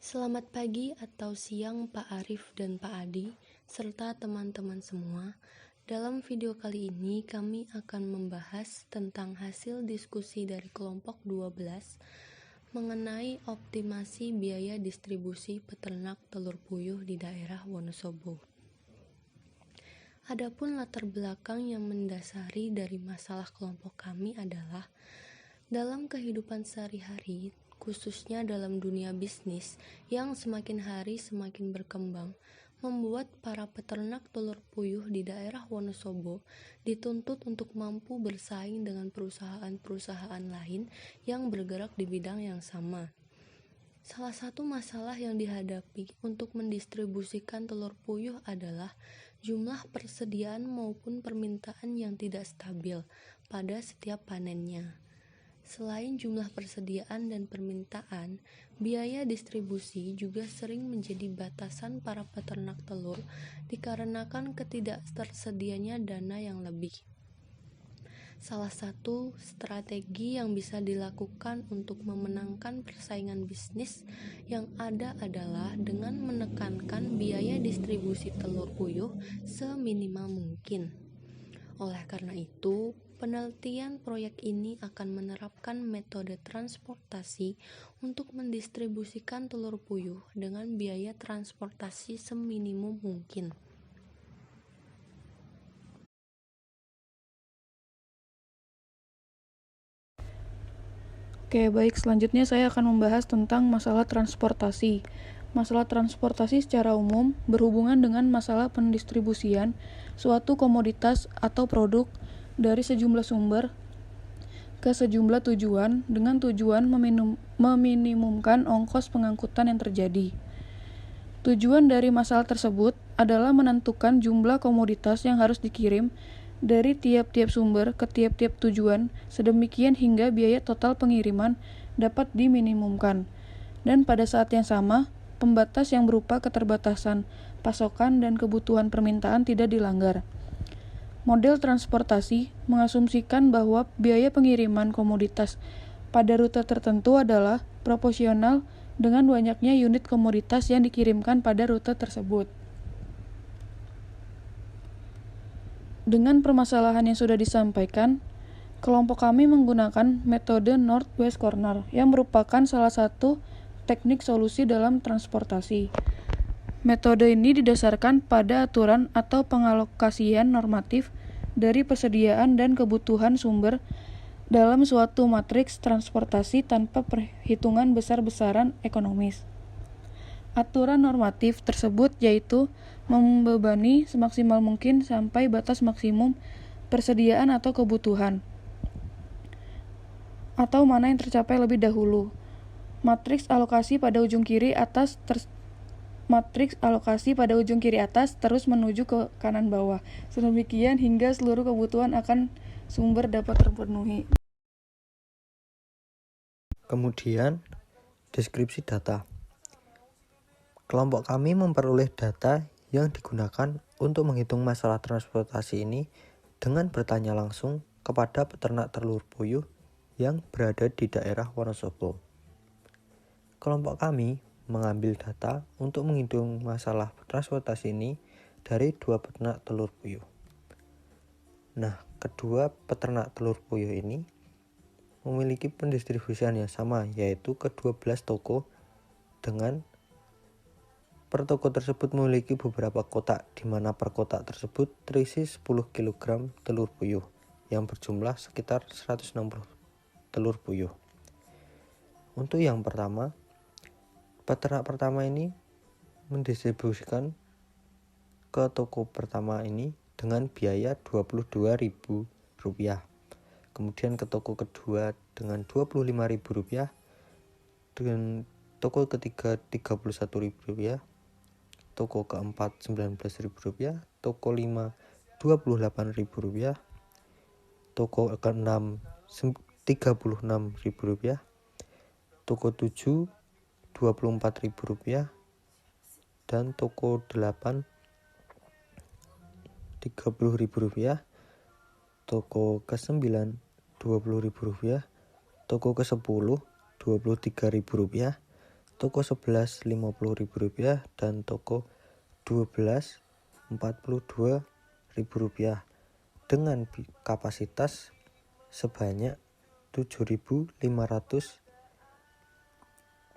Selamat pagi atau siang Pak Arif dan Pak Adi, serta teman-teman semua. Dalam video kali ini kami akan membahas tentang hasil diskusi dari kelompok 12 mengenai optimasi biaya distribusi peternak telur puyuh di daerah Wonosobo. Adapun latar belakang yang mendasari dari masalah kelompok kami adalah dalam kehidupan sehari-hari, khususnya dalam dunia bisnis yang semakin hari semakin berkembang, membuat para peternak telur puyuh di daerah Wonosobo dituntut untuk mampu bersaing dengan perusahaan-perusahaan lain yang bergerak di bidang yang sama. Salah satu masalah yang dihadapi untuk mendistribusikan telur puyuh adalah jumlah persediaan maupun permintaan yang tidak stabil pada setiap panennya. Selain jumlah persediaan dan permintaan, biaya distribusi juga sering menjadi batasan para peternak telur dikarenakan ketidaktersedianya dana yang lebih. Salah satu strategi yang bisa dilakukan untuk memenangkan persaingan bisnis yang ada adalah dengan menekankan biaya distribusi telur puyuh seminimal mungkin. Oleh karena itu, penelitian proyek ini akan menerapkan metode transportasi untuk mendistribusikan telur puyuh dengan biaya transportasi seminimum mungkin. Oke, baik. Selanjutnya saya akan membahas tentang masalah transportasi. Masalah transportasi secara umum berhubungan dengan masalah pendistribusian suatu komoditas atau produk dari sejumlah sumber ke sejumlah tujuan dengan tujuan meminimumkan ongkos pengangkutan yang terjadi. Tujuan dari masalah tersebut adalah menentukan jumlah komoditas yang harus dikirim dari tiap-tiap sumber ke tiap-tiap tujuan, sedemikian hingga biaya total pengiriman dapat diminimumkan. Dan pada saat yang sama, pembatas yang berupa keterbatasan pasokan dan kebutuhan permintaan tidak dilanggar. Model transportasi mengasumsikan bahwa biaya pengiriman komoditas pada rute tertentu adalah proporsional dengan banyaknya unit komoditas yang dikirimkan pada rute tersebut. Dengan permasalahan yang sudah disampaikan, kelompok kami menggunakan metode Northwest Corner yang merupakan salah satu teknik solusi dalam transportasi. Metode ini didasarkan pada aturan atau pengalokasian normatif dari persediaan dan kebutuhan sumber dalam suatu matriks transportasi tanpa perhitungan besar-besaran ekonomis. Aturan normatif tersebut yaitu membebani semaksimal mungkin sampai batas maksimum persediaan atau kebutuhan, atau mana yang tercapai lebih dahulu. Matriks alokasi pada ujung kiri atas terus menuju ke kanan bawah. Sedemikian hingga seluruh kebutuhan akan sumber dapat terpenuhi. Kemudian, deskripsi data. Kelompok kami memperoleh data yang digunakan untuk menghitung masalah transportasi ini dengan bertanya langsung kepada peternak telur puyuh yang berada di daerah Wonosobo. Kelompok kami mengambil data untuk menghitung masalah transportasi ini dari 2 peternak telur puyuh. Nah, kedua peternak telur puyuh ini memiliki pendistribusian yang sama, yaitu ke 12 toko dengan per toko tersebut memiliki beberapa kotak, di mana per kotak tersebut terisi 10 kg telur puyuh yang berjumlah sekitar 160 telur puyuh. Untuk yang pertama, peternak pertama ini mendistribusikan ke toko pertama ini dengan biaya Rp22.000. Kemudian ke toko kedua dengan Rp25.000, dan toko ketiga Rp31.000, toko keempat Rp19.000, toko 5 Rp28.000, toko ke-6 Rp36.000, toko 7 Rp24.000, dan toko 8 Rp30.000, toko ke-9 Rp20.000, toko ke-10 Rp23.000, toko 11 Rp50.000 dan toko 12 Rp42.000 dengan kapasitas sebanyak 7.500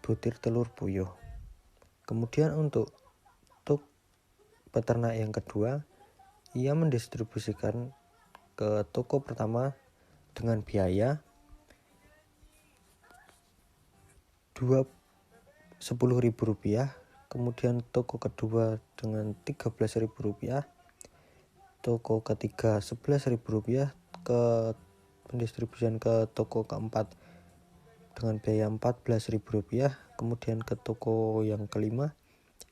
butir telur puyuh. Kemudian untuk peternak yang kedua, ia mendistribusikan ke toko pertama dengan biaya Rp10.000, kemudian toko kedua dengan Rp13.000, toko ketiga Rp11.000, ke pendistribusian ke toko keempat dengan biaya Rp14.000, kemudian ke toko yang kelima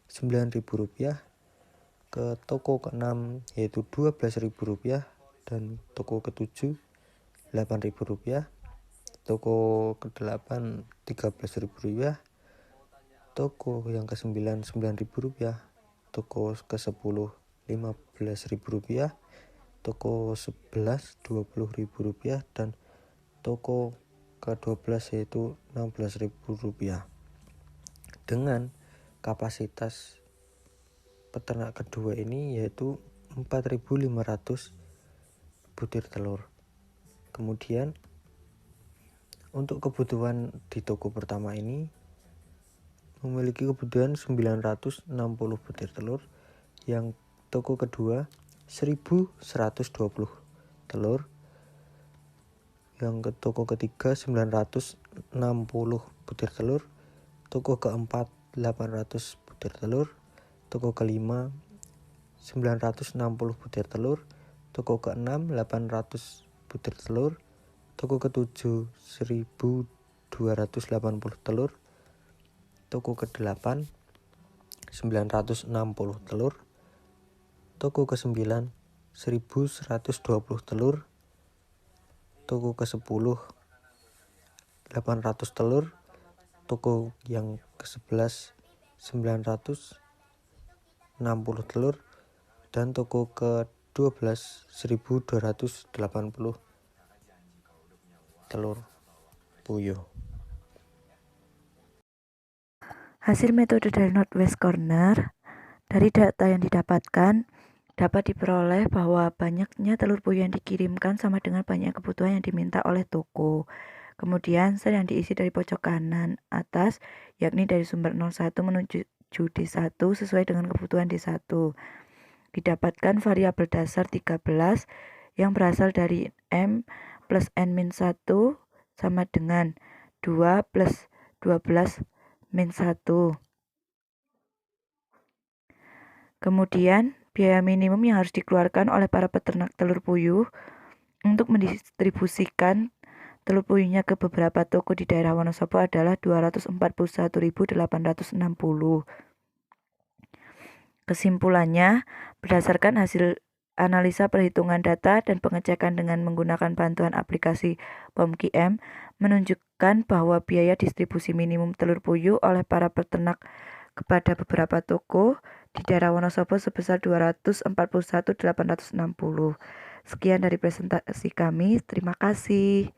Rp9.000, ke toko keenam yaitu Rp12.000 dan toko ketujuh Rp8.000, toko ke-8 Rp13.000, toko yang ke-9 Rp9.000, toko ke-10 Rp15.000, toko 11 Rp20.000 dan toko ke-12 yaitu Rp16.000. Dengan kapasitas peternak kedua ini yaitu 4.500 butir telur. Kemudian untuk kebutuhan di toko pertama ini memiliki kebutuhan 960 butir telur, yang toko kedua 1.120 telur, yang ke toko ketiga 960 butir telur, toko keempat 800 butir telur, toko kelima 960 butir telur, toko keenam 800 butir telur, toko ketujuh 1.280 telur, toko ke-8 960 telur, toko ke-9 1.120 telur, toko ke-10 800 telur, toko yang ke-11 960 telur, dan toko ke-12 1.280 telur puyuh. Hasil metode dari Northwest Corner, dari data yang didapatkan, dapat diperoleh bahwa banyaknya telur puyuh yang dikirimkan sama dengan banyak kebutuhan yang diminta oleh toko. Kemudian sel yang diisi dari pojok kanan atas, yakni dari sumber 01 menuju D1 sesuai dengan kebutuhan D1. Didapatkan variabel dasar 13 yang berasal dari M plus N-1 sama dengan 2 plus 12 min 1. Kemudian, biaya minimum yang harus dikeluarkan oleh para peternak telur puyuh untuk mendistribusikan telur puyuhnya ke beberapa toko di daerah Wonosobo adalah Rp241.860. Kesimpulannya, berdasarkan hasil analisa perhitungan data dan pengecekan dengan menggunakan bantuan aplikasi POMQM menunjukkan bahwa biaya distribusi minimum telur puyuh oleh para peternak kepada beberapa toko di daerah Wonosobo sebesar Rp241.860. Sekian dari presentasi kami, terima kasih.